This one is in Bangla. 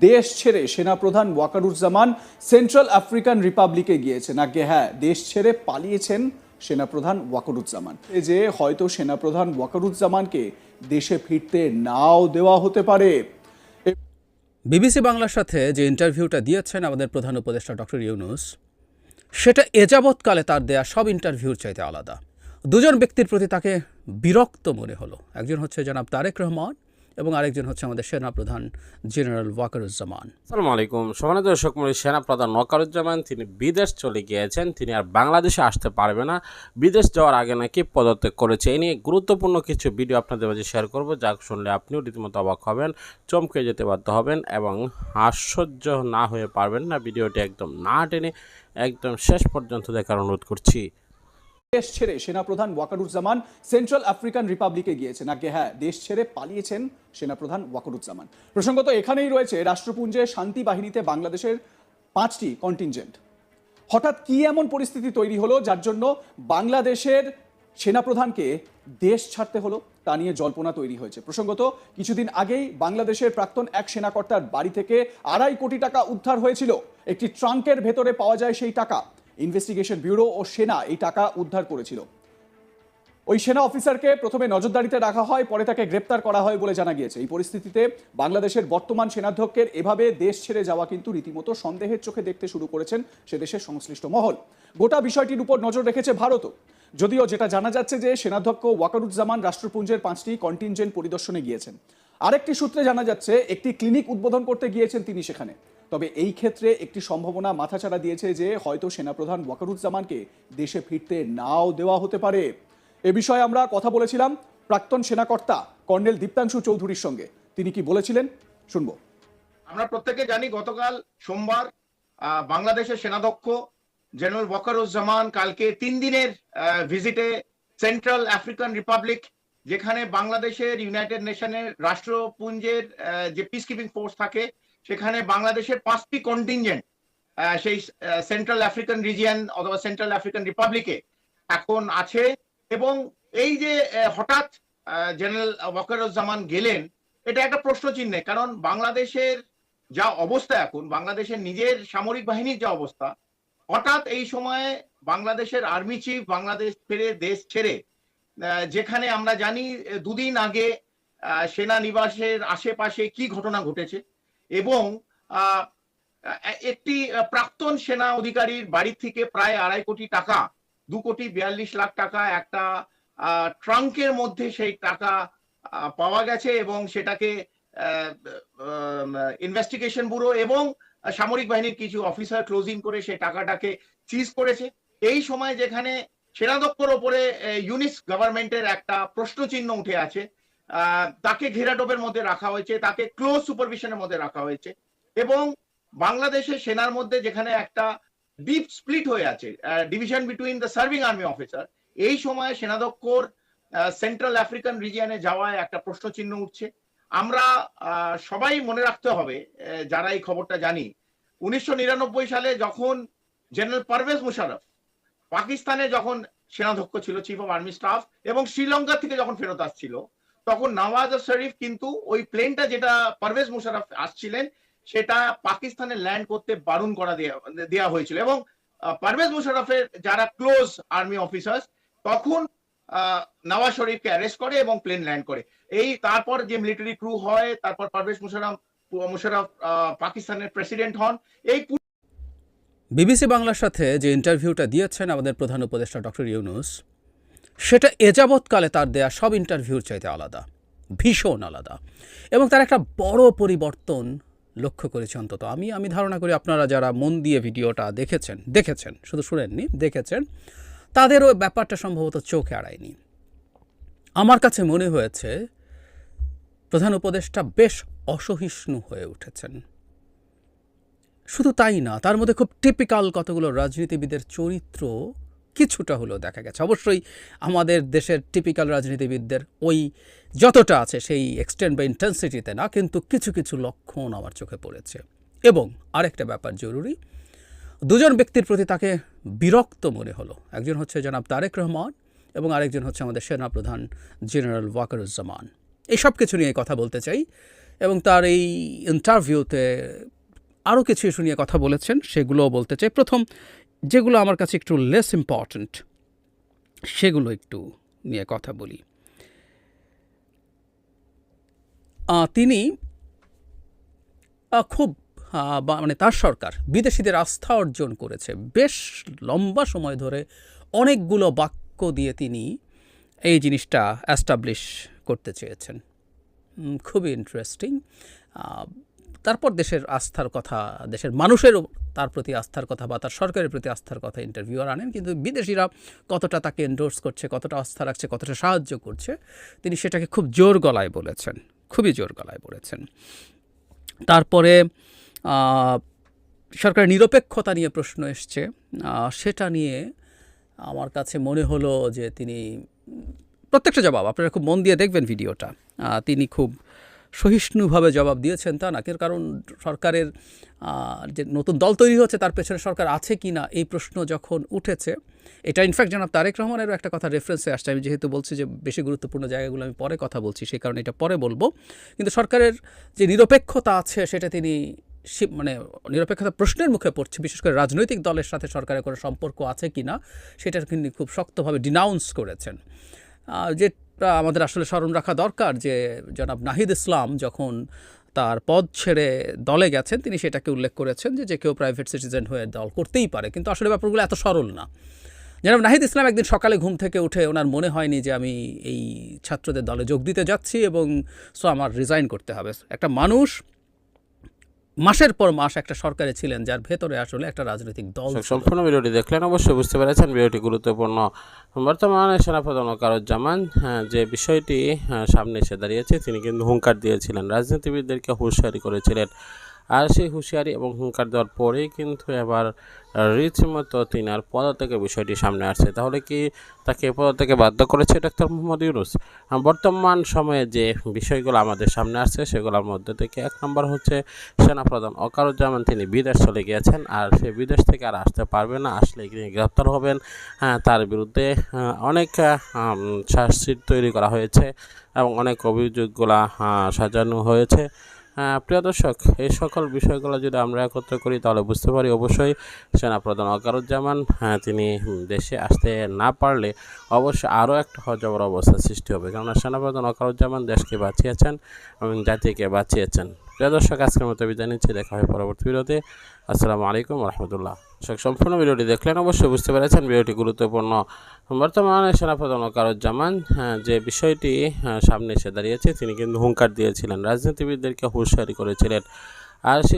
দেশ ছেড়ে সেনাপ্রধান ওয়াকারুজ্জামান সেন্ট্রাল আফ্রিকান রিপাবলিকে গিয়েছেন। আগে হ্যাঁ, দেশ ছেড়ে পালিয়েছেন সেনাপ্রধান ওয়াকারুজ্জামান। এই যে হয়তো সেনাপ্রধান ওয়াকারুজ্জামানকে দেশে ফিরতে নাও দেওয়া হতে পারে। বিবিসি বাংলার সাথে যে ইন্টারভিউটা দিয়েছেন আমাদের প্রধান উপদেষ্টা ডক্টর ইউনূস, সেটা এযাবৎকালে তার দেয়া সব ইন্টারভিউর চাইতে আলাদা। দুজন ব্যক্তির প্রতি তাকে বিরক্ত মনে হলো। একজন হচ্ছে জনাব তারেক রহমান এবং আরেকজন হচ্ছে আমাদের সেনাপ্রধান জেনারেল ওয়াকারুজ্জামান। আসসালামু আলাইকুম। সম্মানিত দর্শক মণ্ডলী, সেনাপ্রধান ওয়াকারুজ্জামান তিনি বিদেশ চলে গিয়েছেন। তিনি আর বাংলাদেশে আসতে পারবে না। বিদেশ যাওয়ার আগে নাকি পদত্যাগ করেছে। এই নিয়ে গুরুত্বপূর্ণ কিছু ভিডিও আপনাদের মাঝে শেয়ার করব, যা শুনলে আপনিও রীতিমতো অবাক হবেন, চমকে যেতে বাধ্য হবেন এবং আশ্চর্য না হয়ে পারবেন না। ভিডিওটি একদম না টেনে একদম শেষ পর্যন্ত দেখার অনুরোধ করছি। দেশ ছেড়ে সেনাপ্রধান ওয়াকারুজ্জামান সেন্ট্রাল আফ্রিকান রিপাবলিকে গিয়েছেন। আগে হ্যাঁ, দেশ ছেড়ে পালিয়েছেন সেনাপ্রধান ওয়াকারুজ্জামান। প্রসঙ্গত এখানেই রয়েছে রাষ্ট্রপুঞ্জে শান্তি বাহিনীতে বাংলাদেশের 5টি কন্টিনজেন্ট। হঠাৎ কি এমন পরিস্থিতি তৈরি হলো যার জন্য বাংলাদেশের সেনাপ্রধানকে দেশ ছাড়তে হলো, তা নিয়ে জল্পনা তৈরি হয়েছে। প্রসঙ্গত কিছুদিন আগেই বাংলাদেশের প্রাক্তন এক সেনাকর্তার বাড়ি থেকে 2.5 কোটি টাকা উদ্ধার হয়েছিল। একটি ট্রাঙ্কের ভেতরে পাওয়া যায় সেই টাকা। ইনভেস্টিগেশন ব্যুরো ও সেনা এই টাকা উদ্ধার করেছিল। ওই সেনা অফিসারকে প্রথমে নজরদারিতে রাখা হয়, পরে তাকে গ্রেপ্তার করা হয় বলে জানা গিয়েছে। এই পরিস্থিতিতে বাংলাদেশের বর্তমান সেনাধ্যক্ষের এভাবে দেশ ছেড়ে যাওয়া কিন্তু রীতিমতো সন্দেহের চোখে দেখতে শুরু করেছেন সে দেশের সংশ্লিষ্ট মহল। গোটা বিষয়টির উপর নজর রেখেছে ভারতও। যদিও যেটা জানা যাচ্ছে যে সেনাধ্যক্ষ ওয়াকারুজ্জামান রাষ্ট্রপুঞ্জের 5টি কন্টিনজেন্ট পরিদর্শনে গিয়েছেন। আরেকটি সূত্রে জানা যাচ্ছে একটি ক্লিনিক উদ্বোধন করতে গিয়েছেন তিনি সেখানে। তবে এই ক্ষেত্রে একটি সম্ভাবনা মাথাচাড়া দিয়েছে যে হয়তো সেনাপ্রধান ওয়াকারুজ্জামানকে দেশে ফিরতে নাও দেওয়া হতে পারে। এ বিষয়ে আমরা কথা বলেছিলাম প্রাক্তন সেনাকর্তা কর্নেল দীপ্তাংশু চৌধুরীর সঙ্গে। তিনি কি বলেছিলেন শুনবো। আমরা প্রত্যেকে জানি গতকাল সোমবার বাংলাদেশের সেনাধ্যক্ষ জেনারেল ওয়াকারুজ্জামান কালকে 3 দিনের ভিজিটে সেন্ট্রাল আফ্রিকান রিপাবলিক, যেখানে বাংলাদেশের ইউনাইটেড নেশনের রাষ্ট্রপুঞ্জের যে পিস কিপিং ফোর্স থাকে, সেখানে বাংলাদেশের 5টি কন্টিনজেন্ট সেই সেন্ট্রাল আফ্রিকান রিজিয়ন অথবা সেন্ট্রাল আফ্রিকান রিপাবলিকে এখন আছে। এবং এই যে হঠাৎ জেনারেল ওয়াকারুজ্জামান গেলেন, এটা একটা প্রশ্ন চিহ্নে। কারণ বাংলাদেশের যা অবস্থা এখন, বাংলাদেশের নিজের সামরিক বাহিনীর যা অবস্থা, হঠাৎ এই সময়ে বাংলাদেশের আর্মি চিফ বাংলাদেশ ছেড়ে দেশ ছেড়ে, যেখানে আমরা জানি দুদিন আগে সেনানিবাসের আশেপাশে কি ঘটনা ঘটেছে এবং একটি প্রাক্তন সেনা অধিকারীর বাড়ি থেকে প্রায় 2.5 কোটি টাকা, 2,42,00,000 টাকা একটা ট্রাঙ্কের মধ্যে সেই টাকা পাওয়া গেছে এবং সেটাকে ইনভেস্টিগেশন ব্যুরো এবং সামরিক বাহিনীর কিছু অফিসার ক্লোজিং করে সেই টাকাটাকে সিজ করেছে। এই সময় যেখানে সেনাধ্যক্ষর ওপরে ইউনিস গভর্নমেন্টের একটা প্রশ্নচিহ্ন উঠে আছে, তাকে ঘেরাটোপের মধ্যে রাখা হয়েছে, তাকে ক্লোজ সুপারভিশনের মধ্যে রাখা হয়েছে এবং বাংলাদেশের সেনার মধ্যে যেখানে একটা ডিপ স্প্লিট হয়ে আছে, division between the serving army officer, এই সময় সেনাধ্যক্ষর সেন্ট্রাল আফ্রিকান রিজিয়নে যাওয়ায় একটা প্রশ্নচিহ্ন উঠছে। আমরা সবাই মনে রাখতে হবে, যারা এই খবরটা জানি, 1999 সালে যখন জেনারেল পারভেজ মুশারফ পাকিস্তানে যখন সেনাধ্যক্ষ ছিল, চিফ অফ আর্মি স্টাফ, এবং শ্রীলঙ্কা থেকে যখন ফেরত আসছিল, তখন নওয়াজ শরীফ কিন্তু ওই প্লেনটা যেটা পারভেজ মুশারফ আসছিলেন সেটা পাকিস্তানে ল্যান্ড করতে বারণ করা দেওয়া হয়েছিল এবং পারভেজ মুশারফের যারা ক্লোজ আর্মি অফিসার্স তখন নওয়াজ শরীফকে অ্যারেস্ট করে এবং প্লেন ল্যান্ড করে। এই তারপর যে মিলিটারি ক্রু হয়, তারপর পারভেজ মুশারফ পাকিস্তানের প্রেসিডেন্ট হন। এই বিবিসি বাংলার সাথে যে ইন্টারভিউটা দিয়েছেন আমাদের প্রধান উপদেষ্টা ডক্টর ইউনূস, সেটা এযাবৎকালে তার দেয়া সব ইন্টারভিউর চাইতে আলাদা, ভীষণ আলাদা। এবং তার একটা বড় পরিবর্তন লক্ষ্য করেছি অন্তত আমি ধারণা করি আপনারা যারা মন দিয়ে ভিডিওটা দেখেছেন শুধু শুনেননি, দেখেছেন, তাদেরও ব্যাপারটা সম্ভবত চোখে আড়ায়নি। আমার কাছে মনে হয়েছে প্রধান উপদেষ্টা বেশ অসহিষ্ণু হয়ে উঠেছেন। শুধু তাই না, তার মধ্যে খুব টিপিক্যাল কতগুলো রাজনীতিবিদের চরিত্র কিছুটা হলেও দেখা গেছে। অবশ্যই আমাদের দেশের টিপিক্যাল রাজনীতিবিদদের ওই যতটা আছে সেই এক্সটেন্ট বা ইন্টেন্সিটিতে না, কিন্তু কিছু কিছু লক্ষণ আমার চোখে পড়েছে। এবং আরেকটা ব্যাপার জরুরি, দুজন ব্যক্তির প্রতি তাকে বিরক্ত মনে হলো। একজন হচ্ছে জনাব তারেক রহমান এবং আরেকজন হচ্ছে আমাদের সেনাপ্রধান জেনারেল ওয়াকারুজ্জামান। এই সব কিছু নিয়ে কথা বলতে চাই। এবং তার এই ইন্টারভিউতে আরও কিছু ইস্যু নিয়ে কথা বলেছেন, সেগুলোও বলতে চাই। প্রথম যেগুলো আমার কাছে একটু লেস ইম্পর্ট্যান্ট সেগুলো একটু নিয়ে কথা বলি। তিনি খুব মানে তার সরকার বিদেশিদের আস্থা অর্জন করেছে বেশ লম্বা সময় ধরে। অনেকগুলো বাক্য দিয়ে তিনি এই জিনিসটা অ্যাস্টাবলিশ করতে চেয়েছেন। খুবই ইন্টারেস্টিং। তারপর দেশের আস্থার কথা, দেশের মানুষেরও তার প্রতি আস্থার কথা বা তার সরকারের প্রতি আস্থার কথা ইন্টারভিউয়ার আনেন, কিন্তু বিদেশিরা কতটা তাকে এন্ডোর্স করছে, কতটা আস্থা রাখছে, কতটা সাহায্য করছে, তিনি সেটাকে খুব জোর গলায় বলেছেন, খুবই জোর গলায় বলেছেন। তারপরে সরকারের নিরপেক্ষতা নিয়ে প্রশ্ন এসছে, সেটা নিয়ে আমার কাছে মনে হলো যে তিনি প্রত্যেকটা জবাব, আপনারা খুব মন দিয়ে দেখবেন ভিডিওটা, তিনি খুব সহিষ্ণুভাবে জবাব দিয়েছেন তা না, কারণ সরকারের যে নতুন দল তৈরি হচ্ছে তার পেছনে সরকার আছে কি না এই প্রশ্ন যখন উঠেছে, এটা ইনফ্যাক্ট জনাব তারেক রহমানেরও একটা কথা রেফারেন্সে আসছে। আমি যেহেতু বলছি যে বেশি গুরুত্বপূর্ণ জায়গাগুলো আমি পরে কথা বলছি, সেই কারণে এটা পরে বলবো। কিন্তু সরকারের যে নিরপেক্ষতা আছে সেটা তিনি মানে নিরপেক্ষতা প্রশ্নের মুখে পড়ছে, বিশেষ করে রাজনৈতিক দলের সাথে সরকারের কোনো সম্পর্ক আছে কি না সেটার কিন্তু খুব শক্তভাবে ডিনাউন্স করেছেন। যেটা আমাদের আসলে স্মরণ রাখা দরকার যে জনাব নাহিদ ইসলাম যখন তার পদ ছেড়ে দলে গেছেন তিনি সেটাকে উল্লেখ করেছেন যে কেউ প্রাইভেট সিটিজেন হয়ে দল করতেই পারে, কিন্তু আসলে ব্যাপারগুলো এত সরল না। জনাব নাহিদ ইসলাম একদিন সকালে ঘুম থেকে উঠে ওনার মনে হয়নি যে আমি এই ছাত্রদের দলে যোগ দিতে যাচ্ছি এবং সো আমার রিজাইন করতে হবে। একটা মানুষ মাসের পর মাস একটা সরকারে ছিলেন যার ভেতরে আসলে একটা রাজনৈতিক দল। সম্পূর্ণ ভিডিওটি দেখলেন, অবশ্যই বুঝতে পেরেছেন ভিডিওটি গুরুত্বপূর্ণ। বর্তমানে সেনাপ্রধান ওয়াকারুজ্জামান যে বিষয়টি সামনে এসে দাঁড়িয়েছে, তিনি কিন্তু হুঙ্কার দিয়েছিলেন, রাজনীতিবিদদেরকে হুঁশিয়ারি করেছিলেন। আর সেই হুঁশিয়ারি এবং হুঙ্কার দেওয়ার পরেই কিন্তু এবার রীতিমতো তিনি আর পদত্যাগের বিষয়টি সামনে আসছে। তাহলে কি তাকে পদত্যাগে বাধ্য করেছে ডক্টর মোহাম্মদ ইউনূস? বর্তমান সময়ে যে বিষয়গুলো আমাদের সামনে আসছে সেগুলোর মধ্যে থেকে এক নম্বর হচ্ছে সেনাপ্রধান ওয়াকারুজ্জামান তিনি বিদেশ চলে গিয়েছেন, আর সে বিদেশ থেকে আর আসতে পারবে না, আসলে তিনি গ্রেপ্তার হবেন। তার বিরুদ্ধে অনেক চার্জশিট তৈরি করা হয়েছে এবং অনেক অভিযোগগুলা সাজানো হয়েছে। প্রিয় দর্শক, এই সকল বিষয়গুলো যদি আমরা একত্র করি তাহলে বুঝতে পারি অবশ্যই সেনাপ্রধান ওয়াকারুজ্জামান তিনি দেশে আসতে না পারলে অবশ্যই আরও একটা হজবর অবস্থার সৃষ্টি হবে, কেননা সেনাপ্রধান ওয়াকারুজ্জামান দেশকে বাঁচিয়েছেন এবং জাতিকে বাঁচিয়েছেন। প্রিয় দর্শক, আজকের মতো বিদায় নিচ্ছি, দেখা হয় পরবর্তী ভিডিওতে। আসসালামু আলাইকুম রহমতুল্লাহ। সম্পূর্ণ ভিডিওটি দেখলেন, অবশ্যই বুঝতে পেরেছেন ভিডিওটি গুরুত্বপূর্ণ। বর্তমানে সেনাপ্রধান ওয়াকারুজ্জামান যে বিষয়টি সামনে এসে দাঁড়িয়েছে, তিনি কিন্তু হুঙ্কার দিয়েছিলেন, রাজনীতিবিদদেরকে হুঁশিয়ারি করেছিলেন। আর সে